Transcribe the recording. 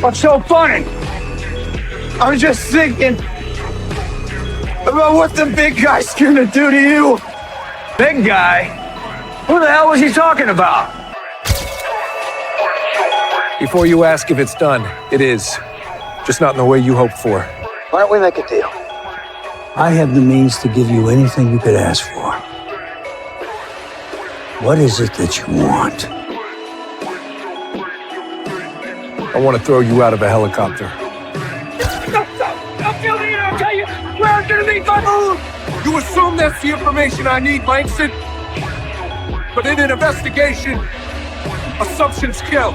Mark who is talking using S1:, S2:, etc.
S1: What's so funny? I was just thinking about what the big guy's gonna do to you. Big guy? Who the hell was he talking about?
S2: Before you ask if it's done, it is. Just not in the way you hoped for.
S1: Why don't we make a deal? I have the means to give you anything you could ask for. What is it that you want?
S2: I want to throw you out of a helicopter.
S1: Don't kill me, I'll tell you where I'm gonna be my move!
S2: You assume that's the information I need, Langston? But in an investigation, assumptions kill.